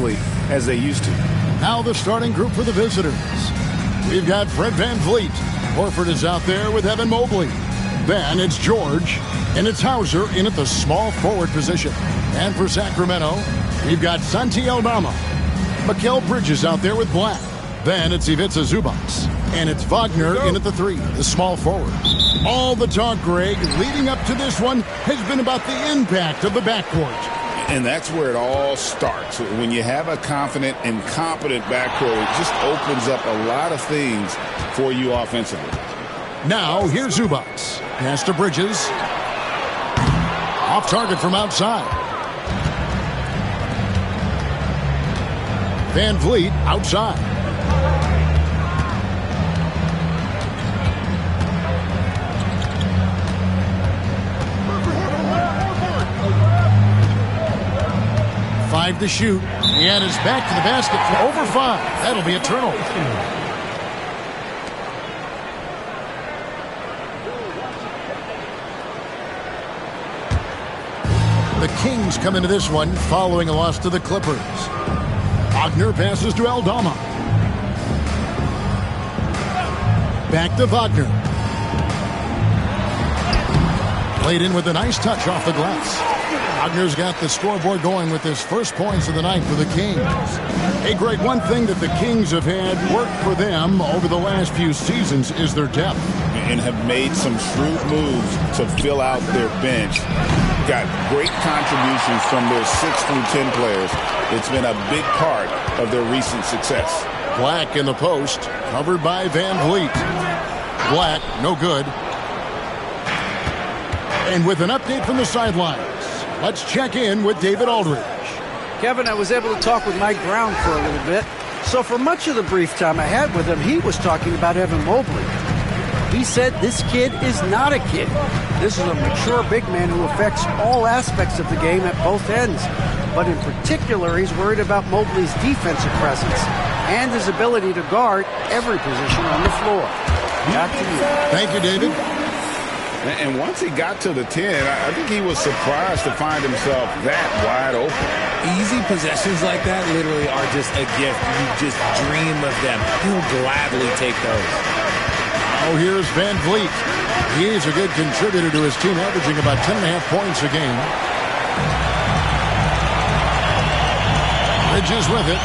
quickly as they used to. Now the starting group for the visitors. We've got Fred VanVleet. Horford is out there with Evan Mobley. Then it's George, and it's Hauser in at the small forward position. And for Sacramento, we've got Santi Aldama. Mikal Bridges out there with Black. Then it's Ivica Zubac. And it's Wagner in at the 3, the small forward. All the talk, Greg, leading up to this one has been about the impact of the backcourt. And that's where it all starts. When you have a confident and competent backcourt, it just opens up a lot of things for you offensively. Now, here's Zubac. Pass to Bridges. Off target from outside. VanVleet outside. Five to shoot. And it's back to the basket for over 5. That'll be a turnover. The Kings come into this one following a loss to the Clippers. Wagner passes to Aldama. Back to Wagner. Played in with a nice touch off the glass. Wagner's got the scoreboard going with his first points of the night for the Kings. Hey, Greg, one thing that the Kings have had work for them over the last few seasons is their depth. And have made some shrewd moves to fill out their bench. Got great contributions from their 6 through 10 players. It's been a big part of their recent success. Black in the post, covered by VanVleet. Black, no good. And with an update from the sidelines, let's check in with David Aldridge. Kevin, I was able to talk with Mike Brown for a little bit. So for much of the brief time I had with him, he was talking about Evan Mobley. He said this kid is not a kid. This is a mature big man who affects all aspects of the game at both ends. But in particular, he's worried about Mobley's defensive presence and his ability to guard every position on the floor. Back to you. Thank you, David. And once he got to the 10, I think he was surprised to find himself that wide open. Easy possessions like that literally are just a gift. You just dream of them. He'll gladly take those. Oh, here's VanVleet. He's a good contributor to his team, averaging about 10.5 points a game. Bridges with it.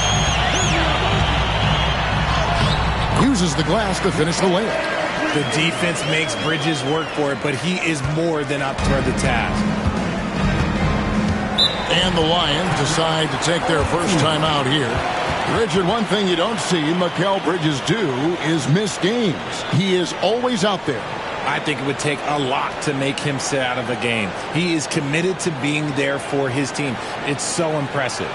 Uses the glass to finish the layup. The defense makes Bridges work for it, but he is more than up for the task. And the Lions decide to take their first time out here. Richard, one thing you don't see Mikal Bridges do is miss games. He is always out there. I think it would take a lot to make him sit out of a game. He is committed to being there for his team. It's so impressive.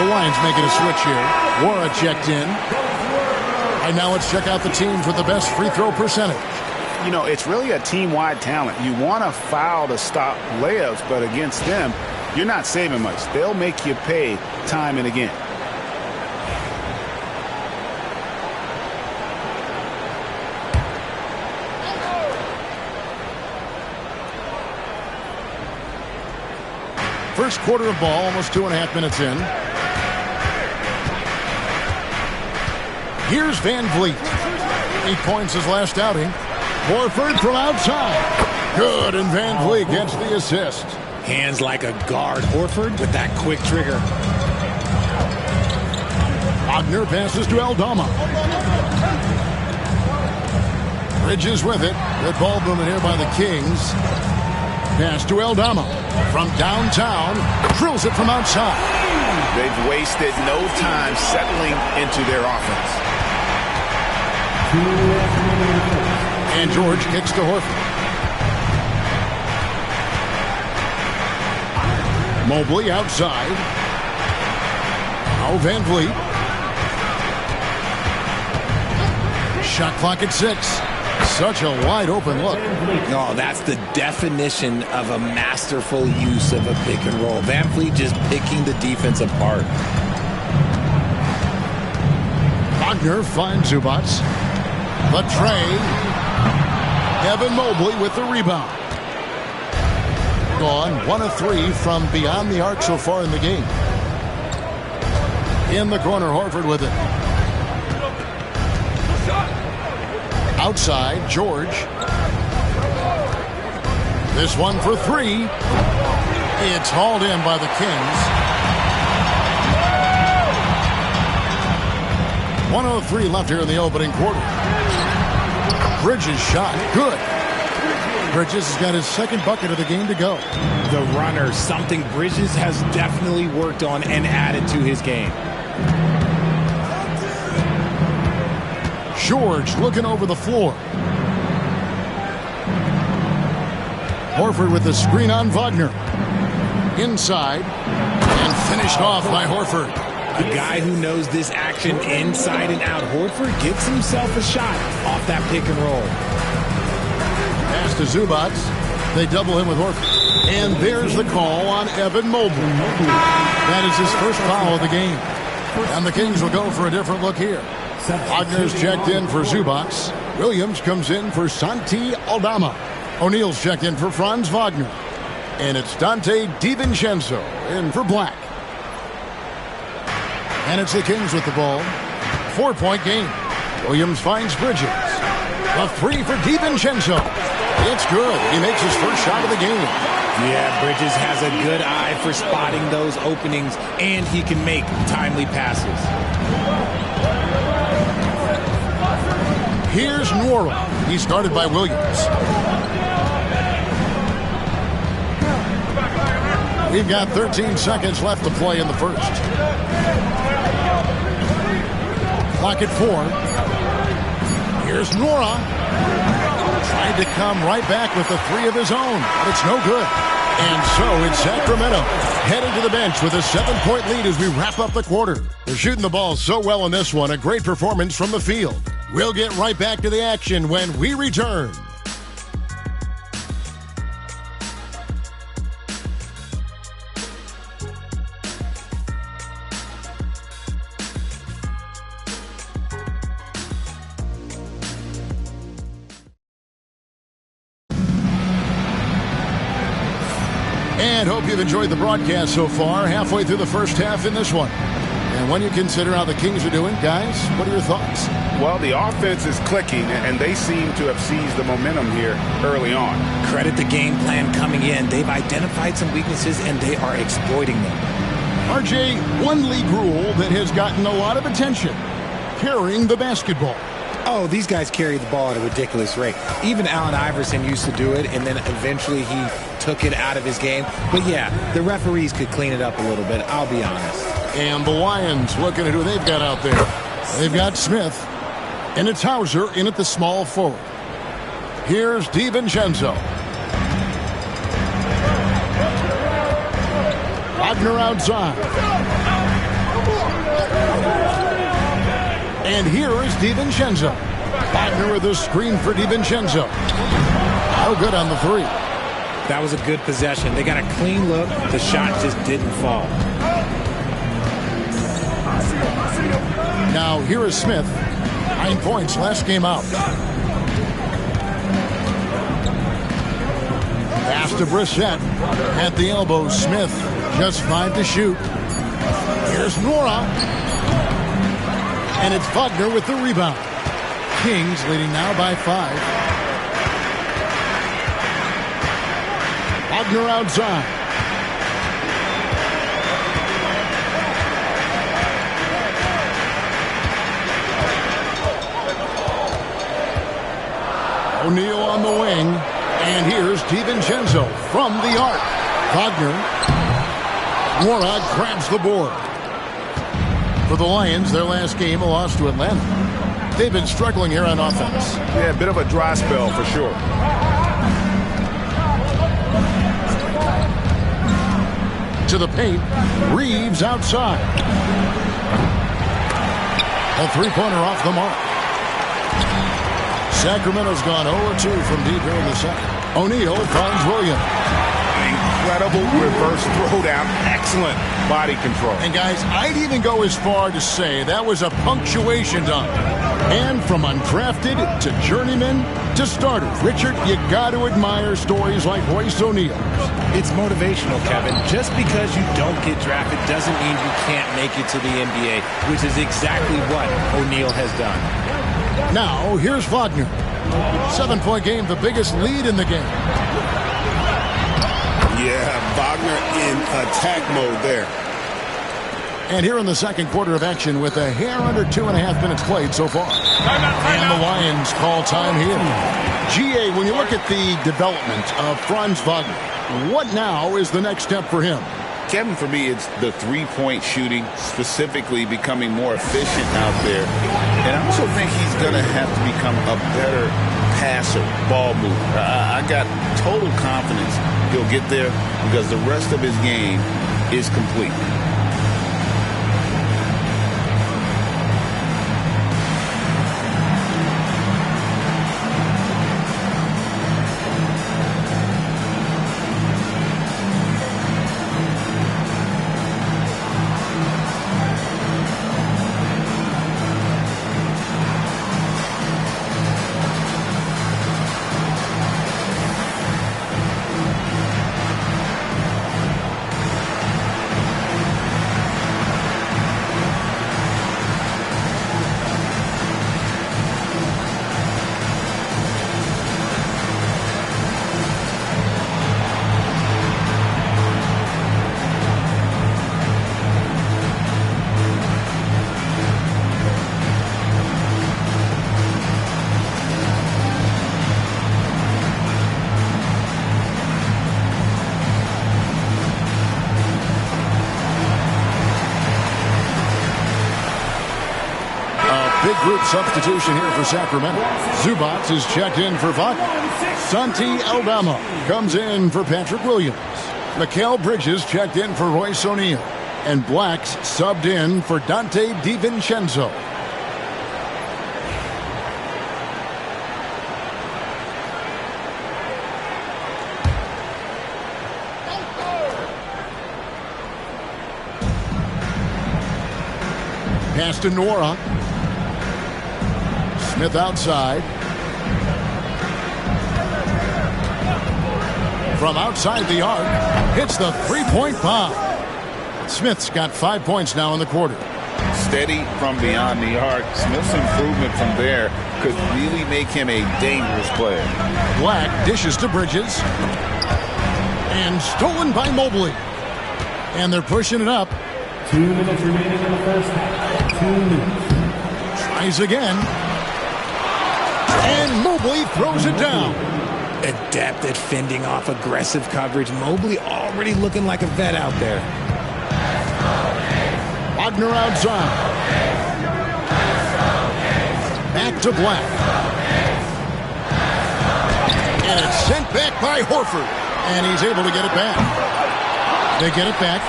The Lions making a switch here. Wara checked in. And now let's check out the teams with the best free throw percentage. You know, it's really a team-wide talent. You want to foul to stop layups, but against them, you're not saving much. They'll make you pay time and again. First quarter of ball, almost 2.5 minutes in. Here's Van Vliet. 8 points his last outing. Horford from outside. Good, and Van Vliet gets the assist. Hands like a guard. Horford with that quick trigger. Wagner passes to Aldama. Bridges with it. Good ball movement here by the Kings. Pass to Aldama. From downtown. Drills it from outside. They've wasted no time settling into their offense. And George kicks to Horford. Mobley outside. Now Van Vliet. Shot clock at 6. Such a wide open look. No, that's the definition of a masterful use of a pick and roll. Van Vliet just picking the defense apart. Wagner finds Zubac. The tray. Evan Mobley with the rebound. Gone 1 of 3 from beyond the arc so far in the game. In the corner, Horford with it. Outside, George. This one for 3. It's hauled in by the Kings. 1:03 left here in the opening quarter. Bridges shot. Good. Bridges has got his second bucket of the game to go. The runner, something Bridges has definitely worked on and added to his game. George looking over the floor. Horford with the screen on Wagner. Inside. And finished off by Horford. A guy who knows this action inside and out. Horford gets himself a shot off that pick and roll. Pass to Zubac. They double him with Horford. And there's the call on Evan Mobley. That is his first foul of the game. And the Kings will go for a different look here. Wagner's checked in for Zubac. Williams comes in for Santi Aldama. O'Neal's checked in for Franz Wagner. And it's Dante DiVincenzo in for Black. And it's the Kings with the ball. 4-point game. Williams finds Bridges. A 3 for DiVincenzo. It's good. He makes his first shot of the game. Yeah, Bridges has a good eye for spotting those openings, and he can make timely passes. Here's Nwora. He's guarded by Williams. We've got 13 seconds left to play in the first. Clock at 4. Here's Nwora. Tried to come right back with a 3 of his own, but it's no good. And so it's Sacramento headed to the bench with a 7-point lead as we wrap up the quarter. They're shooting the ball so well in this one. A great performance from the field. We'll get right back to the action when we return. And hope you've enjoyed the broadcast so far. Halfway through the first half in this one. And when you consider how the Kings are doing, guys, what are your thoughts? Well, the offense is clicking, and they seem to have seized the momentum here early on. Credit the game plan coming in. They've identified some weaknesses, and they are exploiting them. RJ, one league rule that has gotten a lot of attention, carrying the basketball. Oh, these guys carry the ball at a ridiculous rate. Even Allen Iverson used to do it, and then eventually he took it out of his game. But yeah, the referees could clean it up a little bit, I'll be honest. And the Lions looking at who they've got out there. They've got Smith, and it's Hauser in at the small forward. Here's DiVincenzo. Wagner outside. And here is DiVincenzo. Wagner with a screen for DiVincenzo. No good on the 3. That was a good possession. They got a clean look. The shot just didn't fall. Now here is Smith. 9 points last game out. Pass to Brissett. At the elbow, Smith Just 5 to shoot. Here's Nora. And it's Wagner with the rebound. Kings leading now by 5. Wagner outside. O'Neal on the wing. And here's DiVincenzo from the arc. Wagner. Nora grabs the board. For the Lions, their last game, a loss to Atlanta. They've been struggling here on offense. Yeah, a bit of a dry spell for sure. To the paint. Reeves outside. A three-pointer off the mark. Sacramento's gone 0-2 from deep here in the second. O'Neal finds Williams. Incredible reverse throwdown. Excellent body control. And guys, I'd even go as far to say that was a punctuation dunk. And from undrafted to journeyman to starter. Richard, you got to admire stories like Royce O'Neal. It's motivational, Kevin. Just because you don't get drafted doesn't mean you can't make it to the NBA, which is exactly what O'Neal has done. Now, here's Wagner. 7-point game, the biggest lead in the game. Yeah, Wagner in attack mode there. And here in the second quarter of action with a hair under 2.5 minutes played so far. And the Lions call time here. GA, when you look at the development of Franz Wagner, what now is the next step for him? Kevin, for me, it's the three-point shooting, specifically becoming more efficient out there. And I also think he's going to have to become a better passer, ball mover. I got total confidence he'll get there because the rest of his game is complete. Big group substitution here for Sacramento. Zubats is checked in for Wagner. Santi Aldama comes in for Patrick Williams. Mikal Bridges checked in for Royce O'Neal. And Blacks subbed in for Dante DiVincenzo. Pass to Nora. Smith outside. From outside the arc, hits the three-point bomb. Smith's got 5 points now in the quarter. Steady from beyond the arc. Smith's improvement from there could really make him a dangerous player. Black dishes to Bridges. And stolen by Mobley. And they're pushing it up. 2 minutes remaining in the first half. 2 minutes. Tries again. And Mobley throws it down. Adept at fending off aggressive coverage. Mobley already looking like a vet out there. Wagner outside. Back to Black. And it's sent back by Horford. And he's able to get it back. They get it back.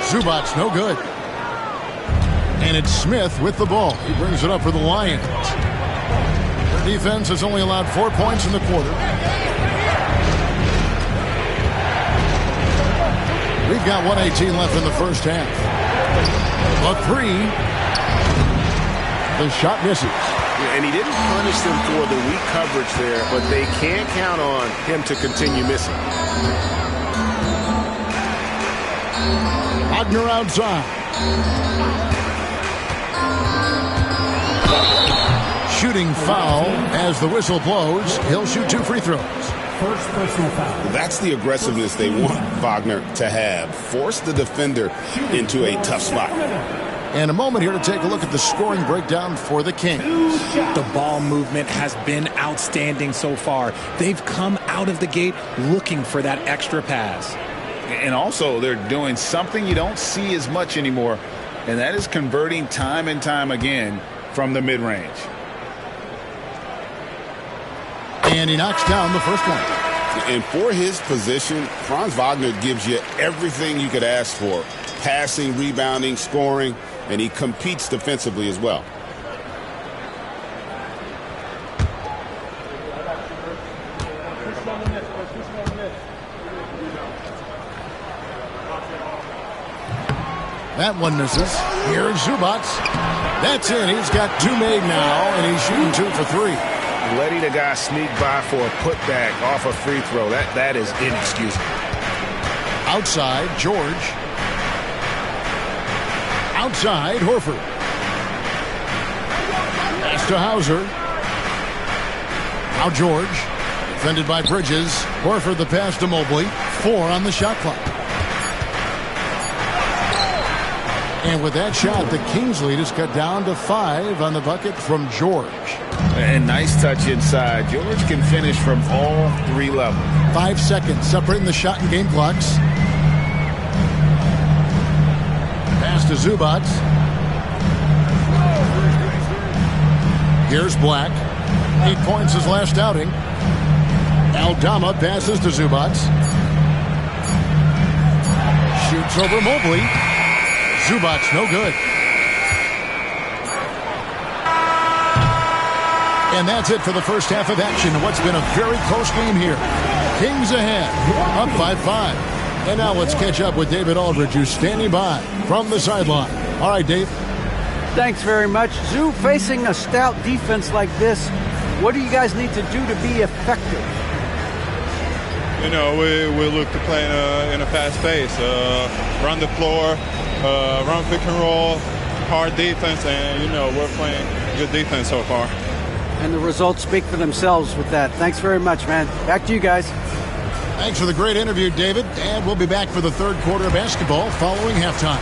Zubats no good. And it's Smith with the ball. He brings it up for the Lions. Their defense has only allowed 4 points in the quarter. We've got 1:18 left in the first half. A three. The shot misses. And he didn't punish them for the weak coverage there, but they can't count on him to continue missing. Wagner outside. Shooting foul as the whistle blows. He'll shoot 2 free throws. First personal foul. That's the aggressiveness they want Wagner to have. Force the defender into a tough spot. And a moment here to take a look at the scoring breakdown for the Kings. The ball movement has been outstanding so far. They've come out of the gate looking for that extra pass. And also, they're doing something you don't see as much anymore, and that is converting time and time again from the mid-range. And he knocks down the first one. And for his position, Franz Wagner gives you everything you could ask for. Passing, rebounding, scoring, and he competes defensively as well. That one misses. Here's Zubac. That's in. He's got 2 made now, and he's shooting 2 for 3. Letting a guy sneak by for a putback off a free throw, that is inexcusable. Outside, George. Outside, Horford. Pass to Hauser. Now George. Defended by Bridges. Horford the pass to Mobley. 4 on the shot clock. And with that shot, the Kings lead is cut down to 5 on the bucket from George. And nice touch inside. George can finish from all 3 levels. 5 seconds separating the shot and game clocks. Pass to Zubac. Here's Black. 8 points his last outing. Aldama passes to Zubac. Shoots over Mobley. Zubac, no good. And that's it for the first half of action. What's been a very close game here. Kings ahead, up by 5. And now let's catch up with David Aldridge, who's standing by from the sideline. All right, Dave. Thanks very much. Zoo, facing a stout defense like this, what do you guys need to do to be effective? You know, we look to play in a fast pace, run the floor, run pick and roll, hard defense, and, you know, we're playing good defense so far. And the results speak for themselves with that. Thanks very much, man. Back to you guys. Thanks for the great interview, David. And we'll be back for the third quarter of basketball following halftime.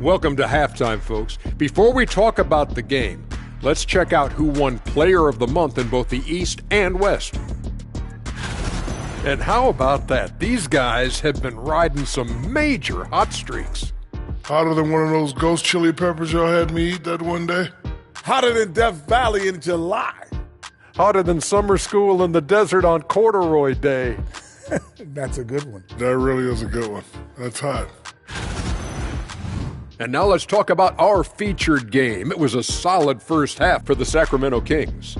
Welcome to halftime, folks. Before we talk about the game, let's check out who won Player of the Month in both the East and West. And how about that? These guys have been riding some major hot streaks. Hotter than one of those ghost chili peppers y'all had me eat that one day. Hotter than Death Valley in July. Hotter than summer school in the desert on corduroy day. That's a good one. That really is a good one. That's hot. And now let's talk about our featured game. It was a solid first half for the Sacramento Kings.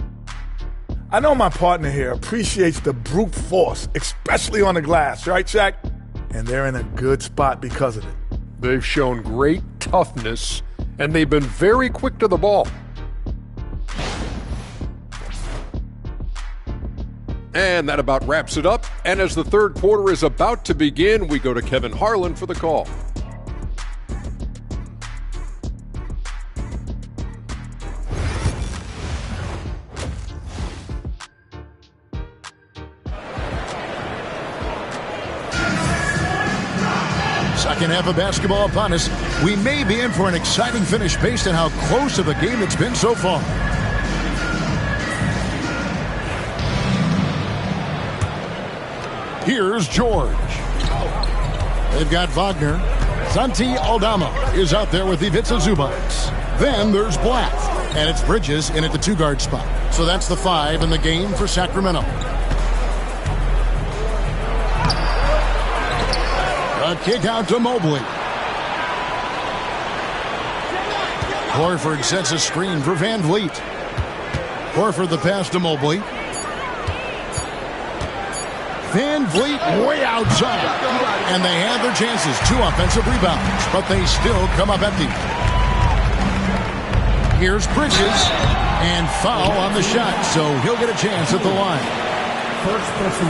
I know my partner here appreciates the brute force, especially on the glass, right, Shaq? And they're in a good spot because of it. They've shown great toughness, and they've been very quick to the ball. And that about wraps it up. And as the third quarter is about to begin, we go to Kevin Harlan for the call. Second half of basketball upon us. We may be in for an exciting finish based on how close of a game it's been so far. Here's George. They've got Wagner. Santi Aldama is out there with Ivica Zubac. Then there's Black. And it's Bridges in at the 2-guard spot. So that's the 5 in the game for Sacramento. A kick out to Mobley. Horford sets a screen for Van Vliet. Horford the pass to Mobley. Van Vliet way outside. And they have their chances. 2 offensive rebounds, but they still come up empty. Here's Bridges, and foul on the shot, so he'll get a chance at the line.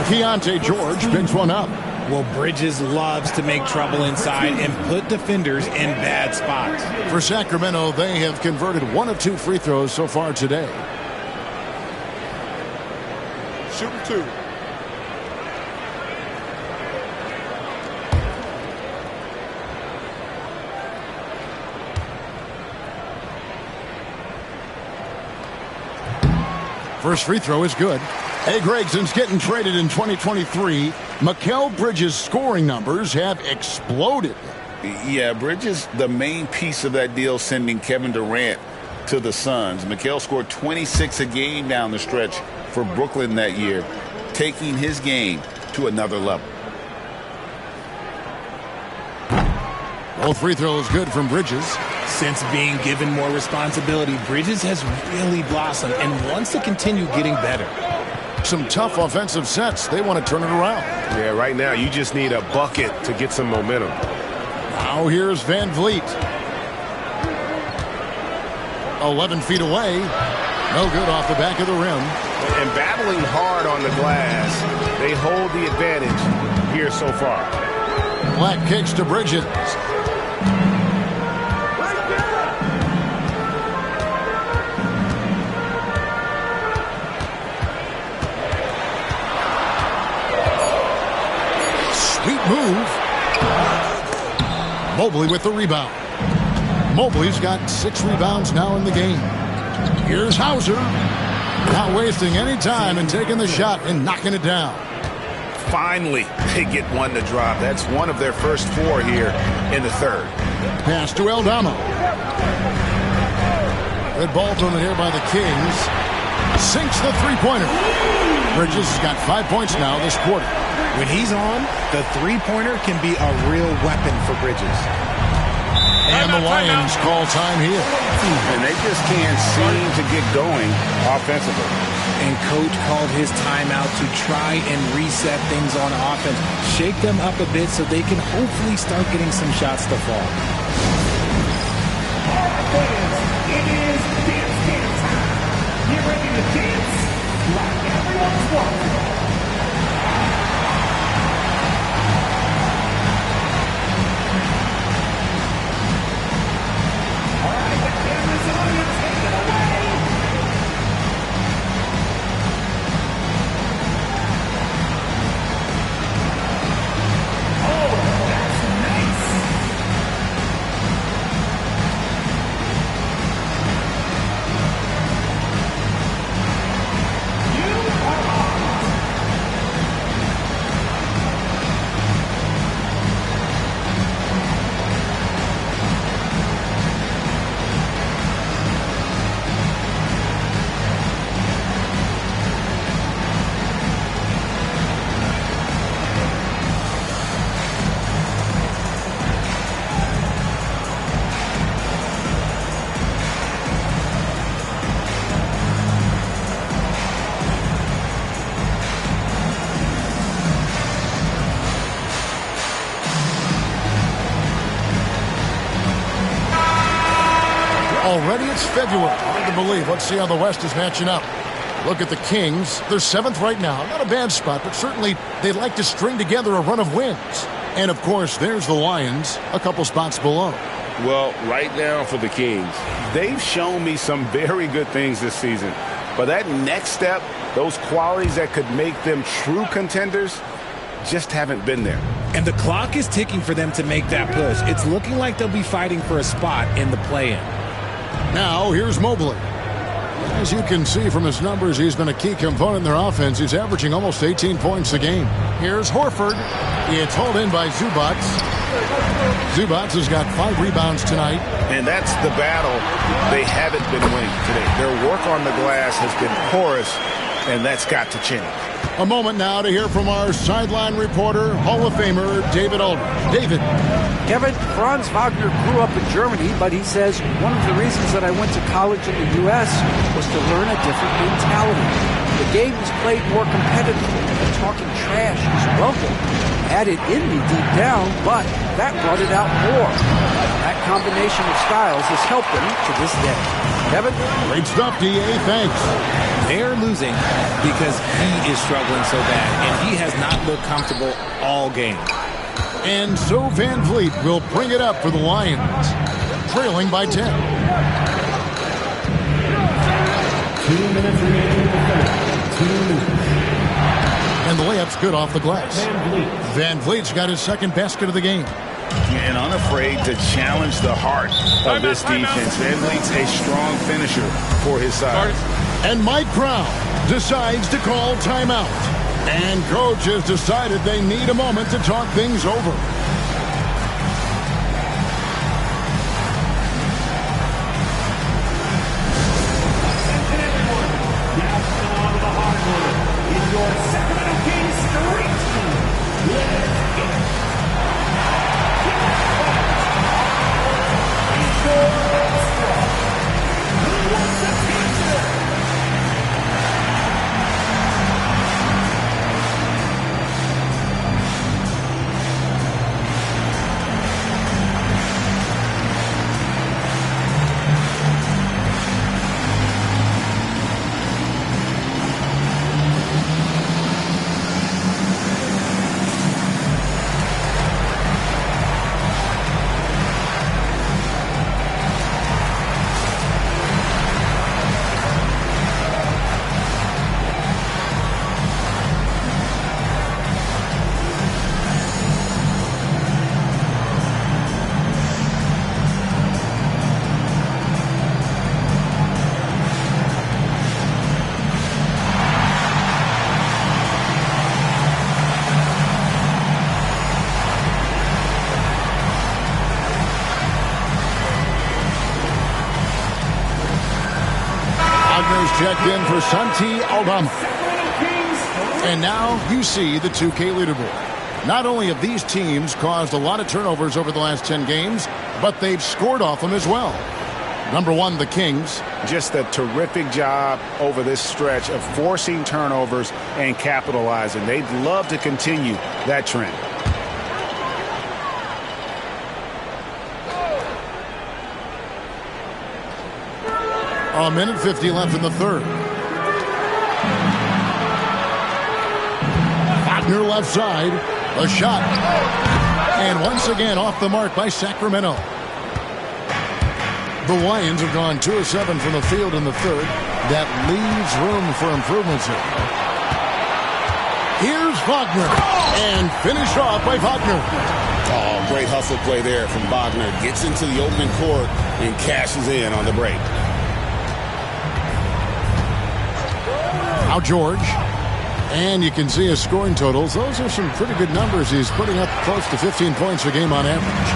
Keontae George picks one up. Well, Bridges loves to make trouble inside and put defenders in bad spots. For Sacramento, they have converted 1 of 2 free throws so far today. Shooting 2. First free throw is good. Hey, Greg, since getting traded in 2023, Mikal Bridges' scoring numbers have exploded. Yeah, Bridges, the main piece of that deal, sending Kevin Durant to the Suns. Mikal scored 26 a game down the stretch for Brooklyn that year, taking his game to another level. Both free throws good from Bridges. Since being given more responsibility, Bridges has really blossomed and wants to continue getting better. Some tough offensive sets. They want to turn it around. Yeah, right now you just need a bucket to get some momentum. Now here's Van Vliet. 11 feet away. No good off the back of the rim. And battling hard on the glass, they hold the advantage here so far. Black kicks to Bridges. Sweet move. Mobley with the rebound. Mobley's got 6 rebounds now in the game. Here's Hauser. Not wasting any time and taking the shot and knocking it down. Finally, they get one to drop. That's one of their first 4 here in the third. Pass to Aldama. Good ball movement here by the Kings. Sinks the three-pointer. Bridges has got 5 points now this quarter. When he's on, the three-pointer can be a real weapon for Bridges. And the Lions call time here. And they just can't seem to get going offensively. And Coach called his timeout to try and reset things on offense. Shake them up a bit so they can hopefully start getting some shots to fall. It is dance time. Get ready to dance like everyone's watching. All right, the camera's on you. Take it away. Oh, that's nice. Already it's February. Hard to believe. Let's see how the West is matching up. Look at the Kings. They're 7th right now. Not a bad spot, but certainly they'd like to string together a run of wins. And, of course, there's the Lions, a couple spots below. Well, right now for the Kings, they've shown me some very good things this season. But that next step, those qualities that could make them true contenders, just haven't been there. And the clock is ticking for them to make that push. It's looking like they'll be fighting for a spot in the play-in. Now, here's Mobley. As you can see from his numbers, he's been a key component in their offense. He's averaging almost 18 points a game. Here's Horford. It's hauled in by Zubac. Zubac has got 5 rebounds tonight. And that's the battle they haven't been winning today. Their work on the glass has been porous, and that's got to change. A moment now to hear from our sideline reporter, Hall of Famer David Aldridge. David. Kevin, Franz Wagner grew up in Germany, but he says one of the reasons that I went to college in the U.S. was to learn a different mentality. The game is played more competitively, and talking trash is welcome. Had it in me deep down, but that brought it out more. That combination of styles has helped him to this day. Kevin? Great stuff, D.A. Thanks. They're losing because he is struggling so bad, and he has not looked comfortable all game. And so Van Vliet will bring it up for the Lions, trailing by 10. 2 minutes remaining in the third. 2 minutes. And the layup's good off the glass. Van Vliet's got his second basket of the game. And unafraid to challenge the heart of this defense. Van Vliet's a strong finisher for his side. And Mike Brown decides to call timeout. And coach has decided they need a moment to talk things over. Attention everyone. Now come on to the hardwood. In your Sacramento Kings street team. Let's get it. Who wants a picture? Checked in for Santi Aldama. And now you see the 2K leaderboard. Not only have these teams caused a lot of turnovers over the last 10 games, but they've scored off them as well. Number 1, the Kings. Just a terrific job over this stretch of forcing turnovers and capitalizing. They'd love to continue that trend. A minute 50 left in the third. Wagner left side. A shot. And once again off the mark by Sacramento. The Lions have gone 2 of 7 from the field in the third. That leaves room for improvements here. Here's Wagner. And finished off by Wagner. Oh, great hustle play there from Wagner. Gets into the opening court and cashes in on the break. Now George. And you can see his scoring totals. Those are some pretty good numbers. He's putting up close to 15 points a game on average.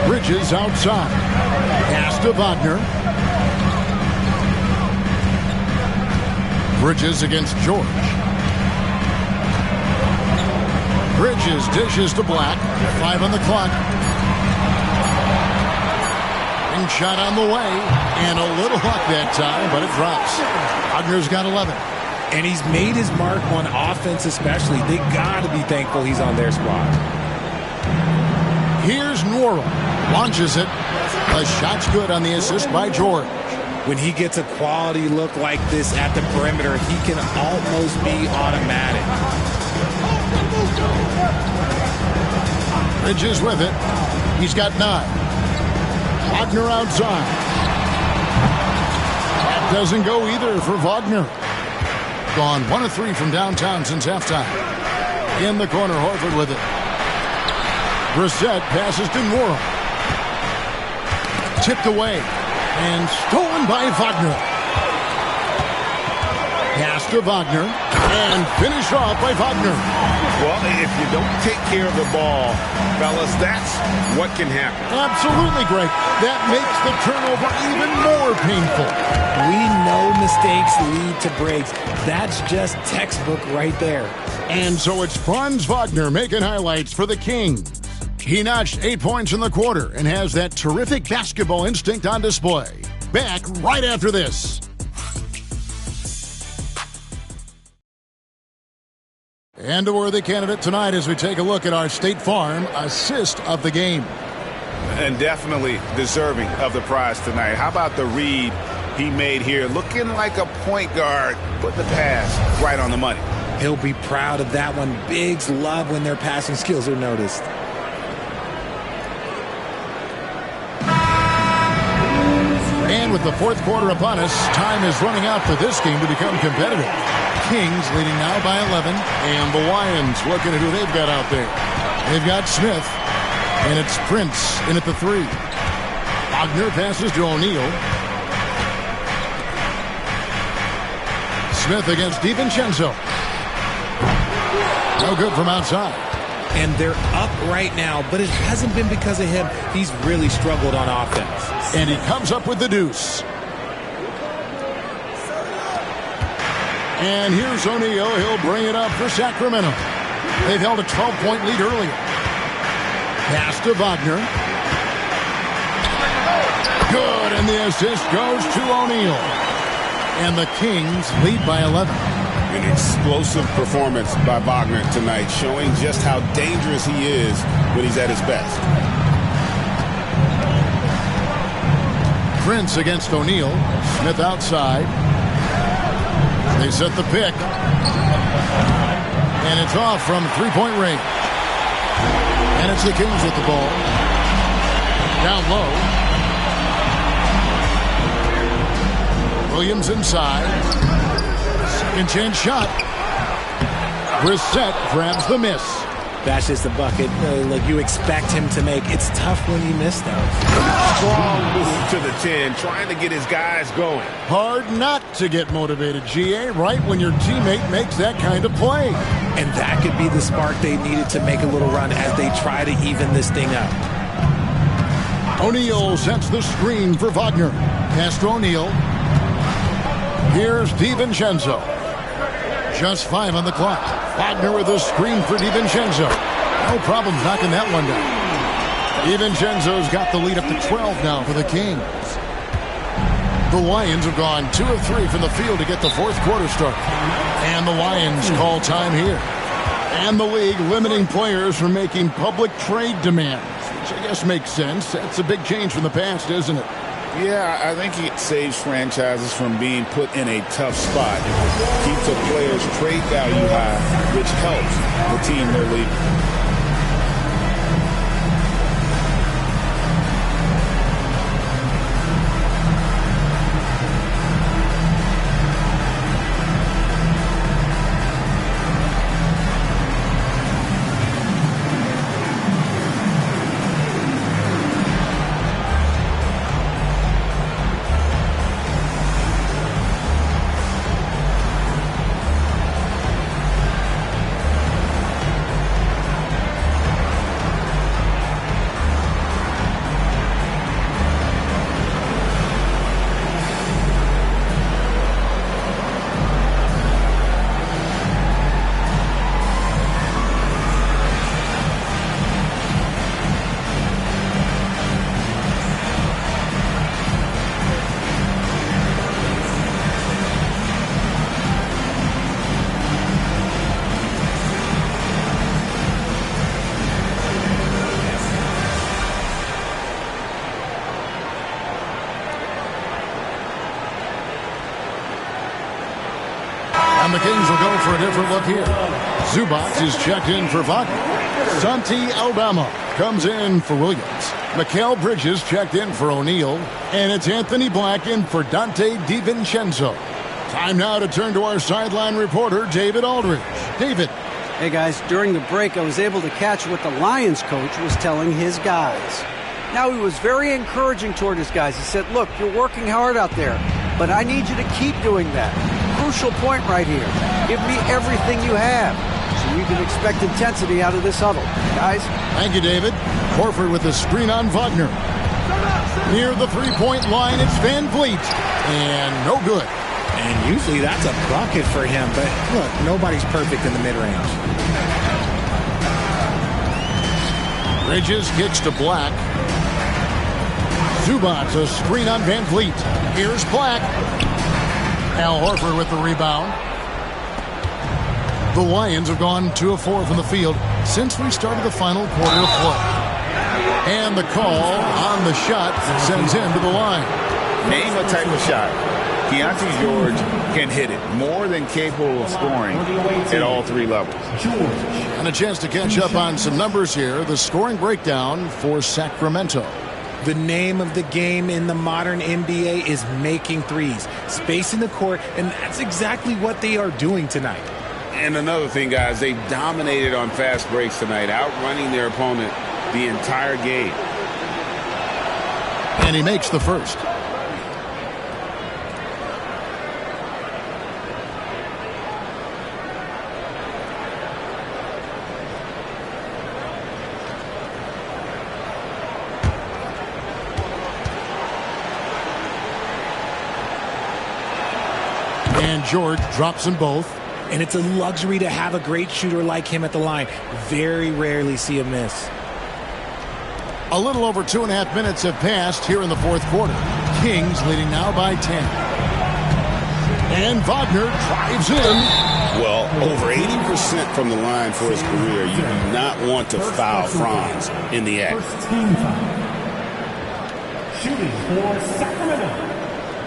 Bridges outside. Pass to Wagner. Bridges against George. Bridges dishes to Black. 5 on the clock. And shot on the way. And a little luck that time, but it drops. Wagner's got 11. And he's made his mark on offense especially. They got to be thankful he's on their squad. Here's Nora. Launches it. The shot's good on the assist by George. When he gets a quality look like this at the perimeter, he can almost be automatic. Bridges with it. He's got 9. Wagner outside. That doesn't go either for Wagner. Gone 1 of 3 from downtown since halftime. In the corner, Horford with it. Brissett passes to Nora. Tipped away. And stolen by Wagner. Pass to Wagner. And finished off by Wagner. Well, if you don't take care of the ball, fellas, that's what can happen. Absolutely, Greg. That makes the turnover even more painful. We know mistakes lead to breaks. That's just textbook right there. And so it's Franz Wagner making highlights for the Kings. He notched 8 points in the quarter and has that terrific basketball instinct on display. back right after this. And a worthy candidate tonight as we take a look at our State Farm assist of the game. And definitely deserving of the prize tonight. How about the read he made here? Looking like a point guard, put the pass right on the money. He'll be proud of that one. Bigs love when their passing skills are noticed. And with the fourth quarter upon us, time is running out for this game to become competitive. Kings leading now by 11, and the Lions looking at who they've got out there. They've got Smith, and it's Prince in at the 3. Wagner passes to O'Neal. Smith against DiVincenzo. No good from outside. And they're up right now, but it hasn't been because of him. He's really struggled on offense. And he comes up with the deuce. And here's O'Neal. He'll bring it up for Sacramento. They've held a 12-point lead earlier. Pass to Wagner. Good, and the assist goes to O'Neal. And the Kings lead by 11. An explosive performance by Wagner tonight, showing just how dangerous he is when he's at his best. Prince against O'Neal. Smith outside. They set the pick. And it's off from three-point range. And it's the Kings with the ball. Down low. Williams inside. Second chance shot. Brissett grabs the miss. That's just a bucket like you expect him to make. It's tough when you miss those. Strong move to the 10, trying to get his guys going. Hard not to get motivated, GA, right when your teammate makes that kind of play. And that could be the spark they needed to make a little run as they try to even this thing up. O'Neal sets the screen for Wagner. Pass to O'Neal. Here's DiVincenzo. Just 5 on the clock. Wagner with a screen for DiVincenzo. No problem knocking that one down. DiVincenzo's got the lead up to 12 now for the Kings. The Lions have gone 2 of 3 from the field to get the fourth quarter started. And the Lions call time here. And the league limiting players from making public trade demands, which I guess makes sense. That's a big change from the past, isn't it? Yeah, I think it saves franchises from being put in a tough spot. Keeps a player's trade value high, which helps the team they're leading. And the Kings will go for a different look here. Zubac is checked in for Wagner. Santi Aldama comes in for Williams. Mikal Bridges checked in for O'Neal. And it's Anthony Black in for Dante DiVincenzo. Time now to turn to our sideline reporter, David Aldridge. David. Hey, guys, during the break, I was able to catch what the Lions coach was telling his guys. Now, he was very encouraging toward his guys. He said, look, you're working hard out there, but I need you to keep doing that. Crucial point right here. Give me everything you have so you can expect intensity out of this huddle. Guys? Thank you, David. Horford with the screen on Wagner. Near the three-point line, it's Van Vliet. And no good. And usually that's a bucket for him, but look, nobody's perfect in the mid-range. Bridges kicks to Black. Zubats a screen on Van Vliet. Here's Black. Al Horford with the rebound. The Lions have gone 2 of 4 from the field since we started the final quarter of play. And the call on the shot sends him to the line. Name a type of shot. Keontae George can hit it, more than capable of scoring at all 3 levels. And a chance to catch up on some numbers here. The scoring breakdown for Sacramento. The name of the game in the modern NBA is making threes, spacing the court, and that's exactly what they are doing tonight. And another thing, guys, they've dominated on fast breaks tonight, outrunning their opponent the entire game. And he makes the first. And George drops them both. And it's a luxury to have a great shooter like him at the line. Very rarely see a miss. A little over 2.5 minutes have passed here in the fourth quarter. Kings leading now by 10. And Wagner drives in. Well, over 80% from the line for his career. You do not want to foul Franz in the act. First team foul. Shooting for Sacramento,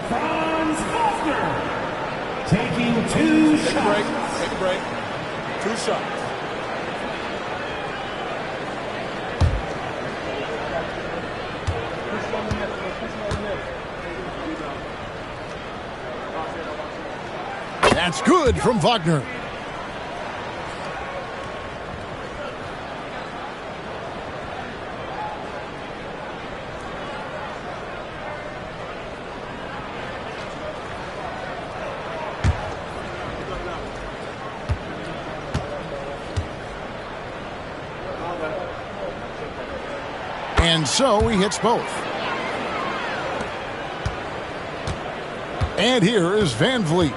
Franz Wagner. Taking 2 shots. Take a break. 2 shots. That's good from Wagner. And so he hits both. And here is Van Vliet.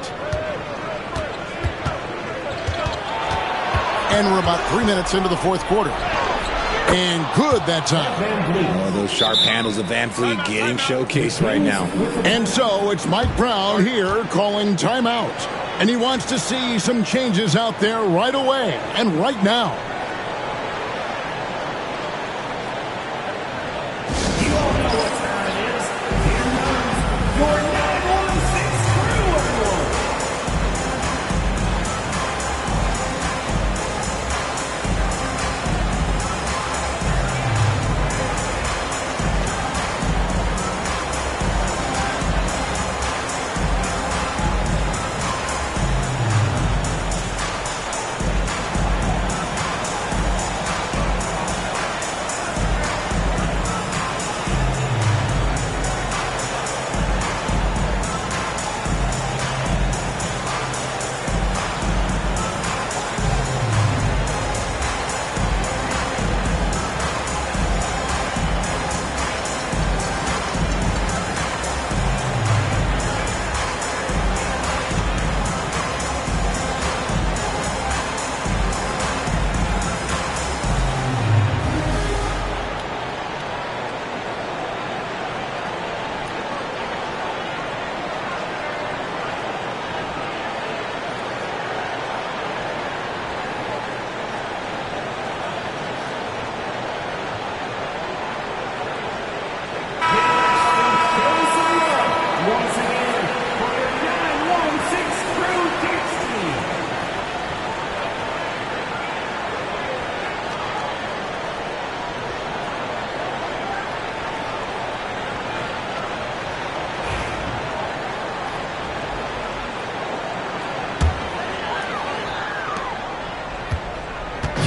And we're about 3 minutes into the fourth quarter. And good that time. Oh, those sharp handles of Van Vliet getting showcased right now. And so it's Mike Brown here calling timeout. And he wants to see some changes out there right away and right now.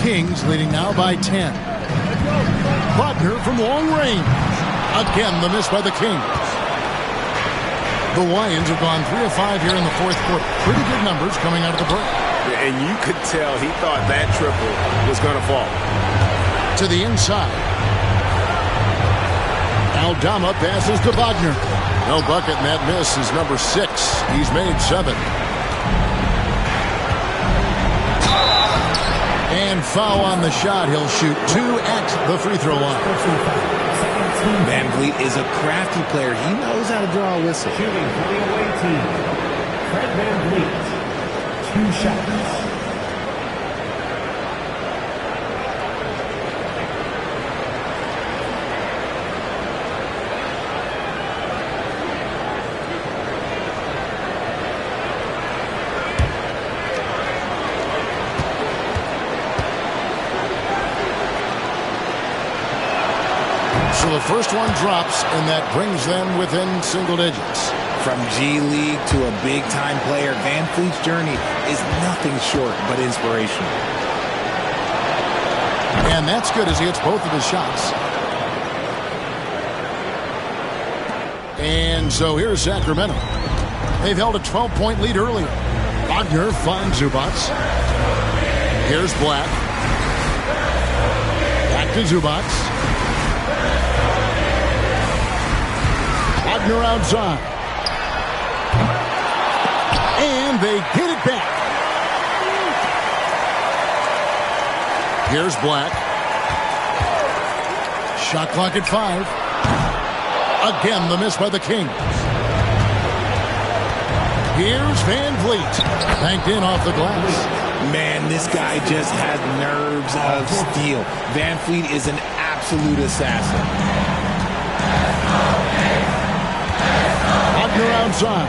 Kings leading now by 10. Wagner from long range. Again, the miss by the Kings. The Lions have gone 3 of 5 here in the fourth quarter. Pretty good numbers coming out of the break. And you could tell he thought that triple was going to fall. To the inside. Aldama passes to Wagner. No bucket, and that miss is number 6. He's made 7. And foul on the shot. He'll shoot 2 at the free throw line. Van Vliet is a crafty player. He knows how to draw a whistle. Shooting for the away team, Fred Van Vliet. 2 shots. So the first one drops, and that brings them within single digits. From G League to a big-time player, Van Vliet's journey is nothing short but inspirational. And that's good as he hits both of his shots. And so here's Sacramento. They've held a 12-point lead earlier. Wagner finds Zubac. Here's Black. Back to Zubac. Wagner outside. And they get it back. Here's Black. Shot clock at 5. Again, the miss by the Kings. Here's Van Vliet. Banked in off the glass. Man, this guy just has nerves of steel. Van Vliet is an absolute assassin. Wagner outside.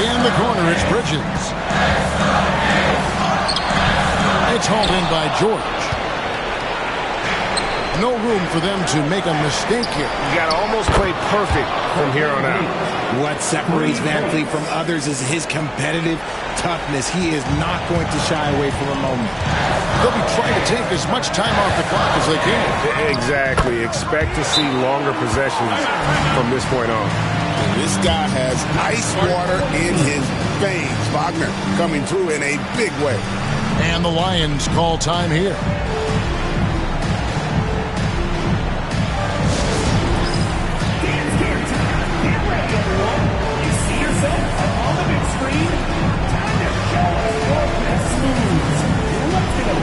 In the corner, it's Bridges. It's hauled in by George. No room for them to make a mistake here. You got to almost play perfect from here on out. What separates Van Vliet from others is his competitive toughness. He is not going to shy away from a moment. They'll be trying to take as much time off the clock as they can. Exactly. Expect to see longer possessions from this point on. This guy has ice water in his veins. Wagner coming through in a big way. And the Lions call time here. Dance gear time. Get ready, everyone. You see yourself on the big screen? Time to show us your best moves. Let's go.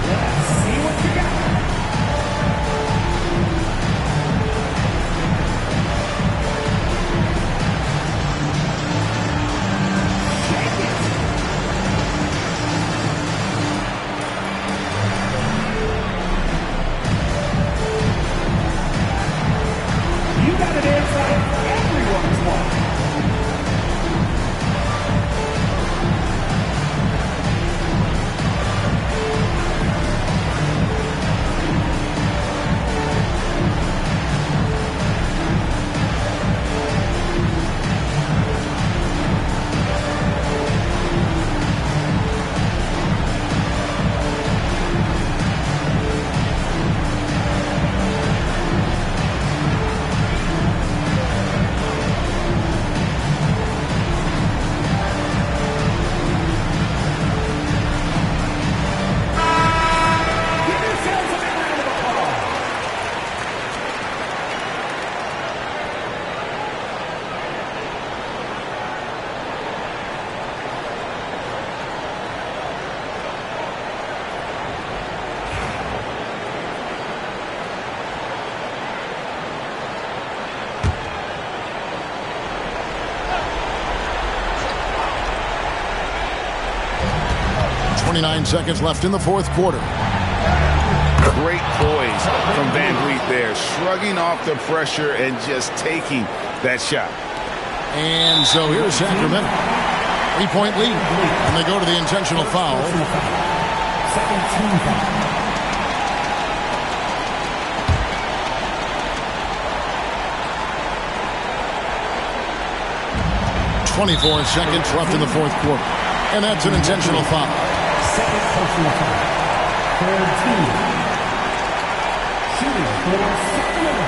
Let's see what you got. You got to dance like everyone's watching. Give yourselves a big round of applause. Wow. 29 seconds left in the fourth quarter. Great poise from Van Vliet there, shrugging off the pressure and just taking that shot. And so here's Sacramento. 3-point lead. And they go to the intentional foul. Second team foul. 24 seconds left in the fourth quarter. And that's an intentional foul. Second personal foul. Third team. Shooting for Sacramento.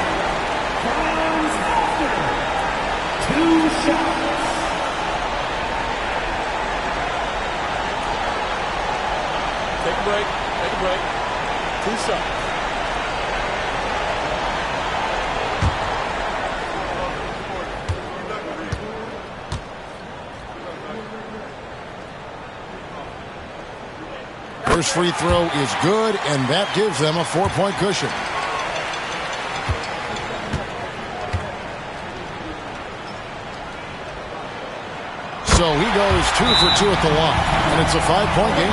Franz Wagner. 2 shots. Take a break. Take a break. 2 shots. First free throw is good, and that gives them a 4-point cushion. So he goes 2 for 2 at the line, and it's a 5-point game.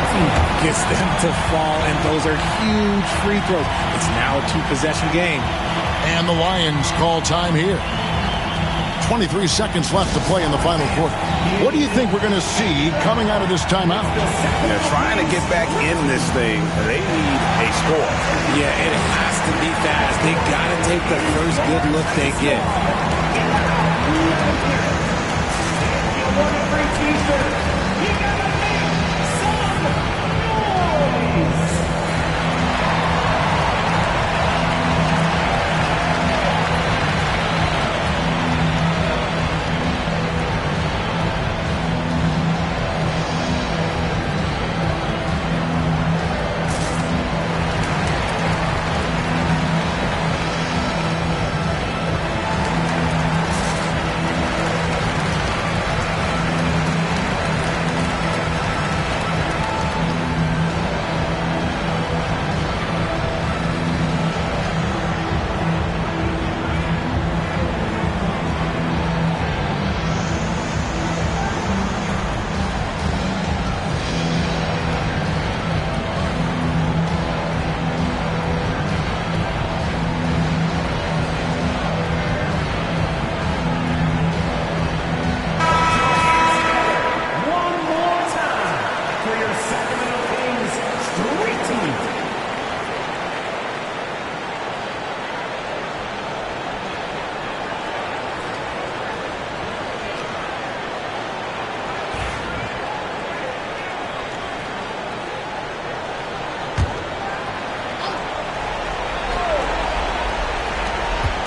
Gets them to fall, and those are huge free throws. It's now a 2-possession game. And the Lions call time here. 23 seconds left to play in the final quarter. What do you think we're going to see coming out of this timeout? They're trying to get back in this thing. They need a score. Yeah, it has to be fast. They got to take the first good look they get.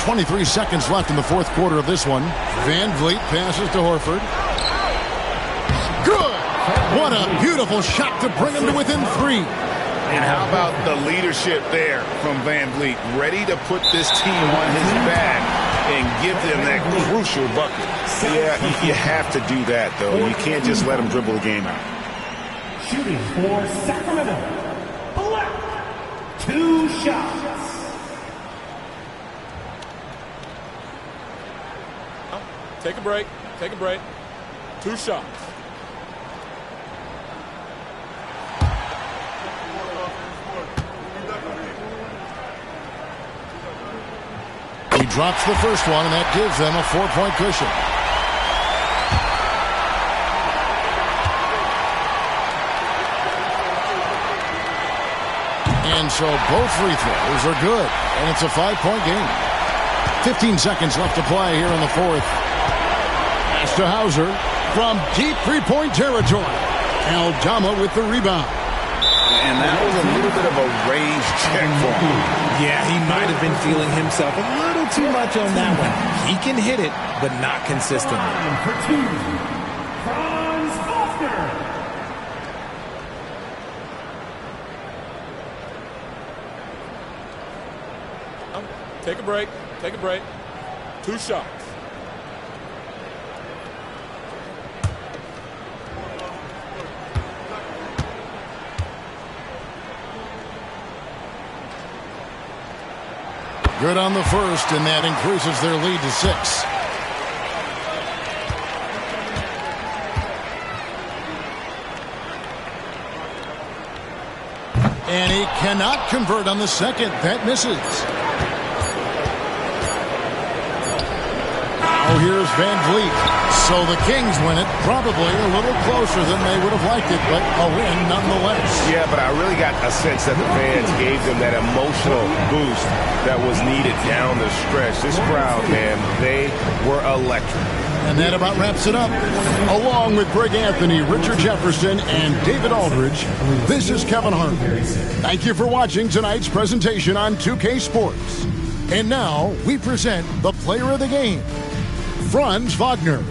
.23 seconds left in the fourth quarter of this one. Van Vliet passes to Horford. Good! What a beautiful shot to bring him to within 3. And how about the leadership there from Van Vliet? Ready to put this team on his back and give them that crucial bucket. Yeah, you have to do that, though. You can't just let them dribble the game out. Shooting for Sacramento. Black. 2 shots. Take a break. Take a break. 2 shots. He drops the first one, and that gives them a 4-point cushion. And so both free throws are good, and it's a 5-point game. 15 seconds left to play here in the fourth. Pass to Hauser from deep 3-point territory. Aldama with the rebound. And that was a little bit of a raised check for him. Yeah, he might have been feeling himself a little too much on that one. He can hit it, but not consistently. For 2, Franz Wagner. Take a break. Take a break. 2 shots. Good on the first, and that increases their lead to 6. And he cannot convert on the second. That misses. Now here's Van Vliet. So the Kings win it, probably a little closer than they would have liked it, but a win nonetheless. Yeah, but I really got a sense that the fans gave them that emotional boost that was needed down the stretch. This crowd, man, they were electric. And that about wraps it up. Along with Greg Anthony, Richard Jefferson, and David Aldridge, this is Kevin Hart. Thank you for watching tonight's presentation on 2K Sports. And now we present the player of the game, Franz Wagner.